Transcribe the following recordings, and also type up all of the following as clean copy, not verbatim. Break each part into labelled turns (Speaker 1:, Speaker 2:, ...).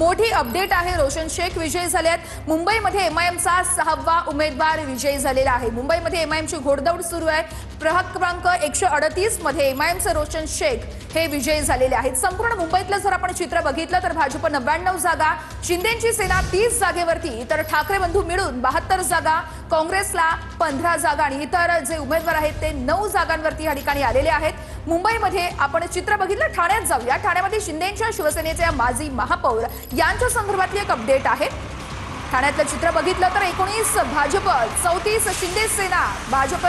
Speaker 1: मोठी अपडेट आहे। रोशन शेख विजयी झाले आहेत। मुंबईमध्ये एमआयएमचा 6वा उमेदवार विजयी झालेला आहे। मुंबईमध्ये एमआयएमची घोडदौड सुरू आहे। प्रभाग क्रमांक 138 मध्ये एमआयएमचे रोशन शेख हे विजयी झालेले आहेत। संपूर्ण मुंबईतलं जर आपण चित्र बघितलं तर भाजप 99 जागा, शिंदेची सेना 30 जागेवरती, तर ठाकरे बंधू मिळून 72 जागा, काँग्रेसला 15 जागा आणि इतर जे उमेदवार आहेत ते 9 जागांवरती या ठिकाणी आलेले आहेत। मुंबईमध्ये आपण चित्र बघितलं। ठाण्यात जाऊया। ठाण्यामध्ये शिंदेच्या शिवसेनेचे माजी महापौर यांच्या संदर्भातली एक अपडेट आहे। ठाण्यातलं चित्र बघितलं तर 19 भाजप, 34 शिंदे सेना। भाजप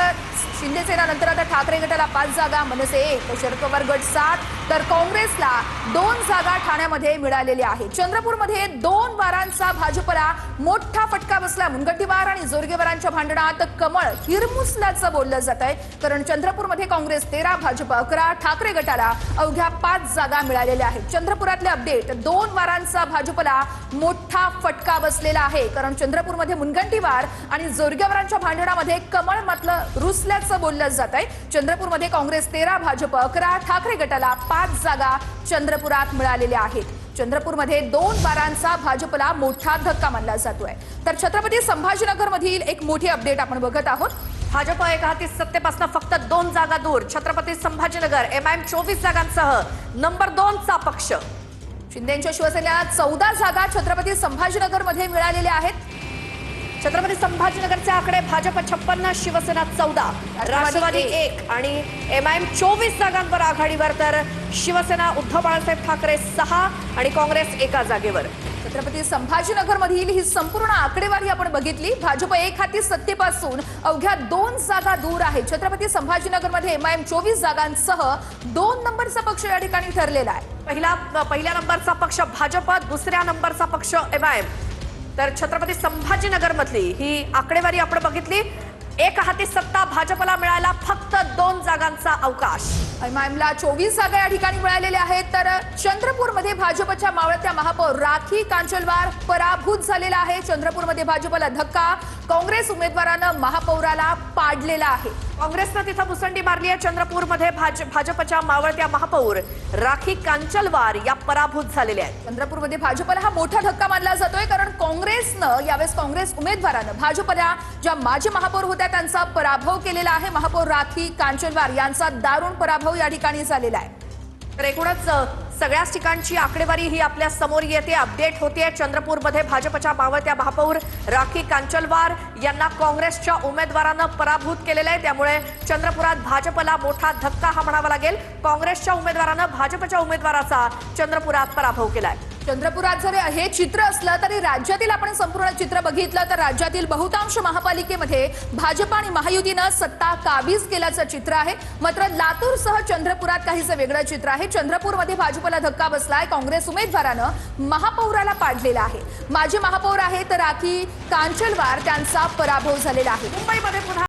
Speaker 1: शिंदे सेना नंतर आता ठाकरे गटाला 5 जागा, मनसे 1, शरद पवार गट 7, तर काँग्रेसला 2 जागा ठाण्यामध्ये मिळालेल्या आहेत। चंद्रपूरमध्ये 2 वारांचा भाजपला मोठा फटका बसला। मुनगंटीवार आणि जोरगेवारांच्या भांडणात कमळ हिरमुसल्याचं बोललं जात आहे, कारण चंद्रपूरमध्ये काँग्रेस 13, भाजप 11, ठाकरे गटाला अवघ्या 5 जागा मिळालेल्या आहेत। चंद्रपुरातले अपडेट, 2 वारांचा भाजपला मोठा फटका बसलेला आहे, कारण चंद्रपूरमध्ये मुनगंटीवार आणि जोरगेवारांच्या भांडणामध्ये कमळ मात्र रुसल्याचं बोललं जात आहे। चंद्रपूरमध्ये काँग्रेस 13, भाजप 11, ठाकरे गटाला 5 जागा चंद्रपुरात मिळालेल्या आहेत। चंद्रपूरमध्ये 2 वारांचा भाजपला मोठा धक्का मानला जातोय। तर छत्रपती संभाजीनगर मधील एक मोठी अपडेट आपण बघत आहोत।
Speaker 2: भाजप एकाहाती सत्तेपासून फक्त 2 जागा दूर। छत्रपती संभाजीनगर एमआयएम 24 जागांसह नंबर 2 चा पक्ष।
Speaker 1: शिंदेच्या शिवसेनेला 14 जागा छत्रपती संभाजीनगर मध्ये मिळालेल्या आहेत।
Speaker 2: छत्रपती संभाजीनगरचे आकडे, भाजप 56, शिवसेना 14, राष्ट्रवादी 1 आणि एमआयएम 24 जागांवर आघाडीवर, तर शिवसेना उद्धव बाळासाहेब ठाकरे 6 आणि काँग्रेस 1 जागेवर।
Speaker 1: छत्रपती संभाजीनगर मधील ही संपूर्ण आकडेवारी आपण बघितली। भाजप एकहाती सत्तेपासून अवघ्या 2 जागा दूर आहे। छत्रपती संभाजीनगर मध्ये एमआयएम 24 जागांसह 2 नंबरचा पक्ष या ठिकाणी ठरलेला आहे।
Speaker 2: पहिल्या नंबरचा पक्ष भाजप, दुसऱ्या नंबरचा पक्ष एमआयएम। तर छत्रपती संभाजीनगर मधली ही आकडेवारी आपण बघितली। एक हाती सत्ता भाजपला मिळाला, फक्त 2 जागांचा अवकाश।
Speaker 1: एमआयएमला 24 जागा या ठिकाणी मिळालेल्या आहेत। तर चंद्रपूरमध्ये भाजपच्या मावळत्या महापौर राखी कांचलवार पराभूत झालेला आहे। चंद्रपूरमध्ये भाजपला धक्का, काँग्रेस उमेदवारानं महापौराला पाडलेला आहे।
Speaker 2: काँग्रेसनं तिथं मुसंडी मारली आहे। चंद्रपूरमध्ये भाजपच्या मावळत्या महापौर राखी कांचलवार या पराभूत झालेल्या आहेत।
Speaker 1: चंद्रपूरमध्ये भाजपला हा मोठा धक्का मानला जातोय, कारण काँग्रेसनं यावेळेस काँग्रेस उमेदवारानं भाजपला ज्या माजी महापौर होत्या त्यांचा पराभव केलेला आहे। महापौर राखी कांचलवार यांचा दारुण पराभव या ठिकाणी झालेला आहे।
Speaker 2: तर एकूणच सगळ्याच ठिकाणची आकडेवारी ही आपल्या समोर येते, अपडेट होते। चंद्रपूरमध्ये भाजपच्या मावळत्या महापौर राखी कांचलवार यांना काँग्रेसच्या उमेदवारानं पराभूत केलेलं आहे, त्यामुळे चंद्रपुरात भाजपला मोठा धक्का हा म्हणावा लागेल। काँग्रेसच्या उमेदवारानं भाजपच्या उमेदवाराचा चंद्रपुरात पराभव केलाय।
Speaker 1: चंद्रपुरात जर हे चित्र असलं तरी राज्यातील आपण संपूर्ण चित्र बघितलं तर राज्यातील बहुतांश महापालिकेमध्ये भाजप आणि महायुतीनं सत्ता काबीज केल्याचं चित्र आहे। मात्र लातूरसह चंद्रपुरात काहीसं वेगळं चित्र आहे। चंद्रपूरमध्ये भाजपला धक्का बसलाय, काँग्रेस उमेदवारानं महापौराला पाडलेला आहे। माजी महापौर आहेत राखी कांचलवार, त्यांचा पराभव झालेला आहे।
Speaker 2: मुंबईमध्ये पुन्हा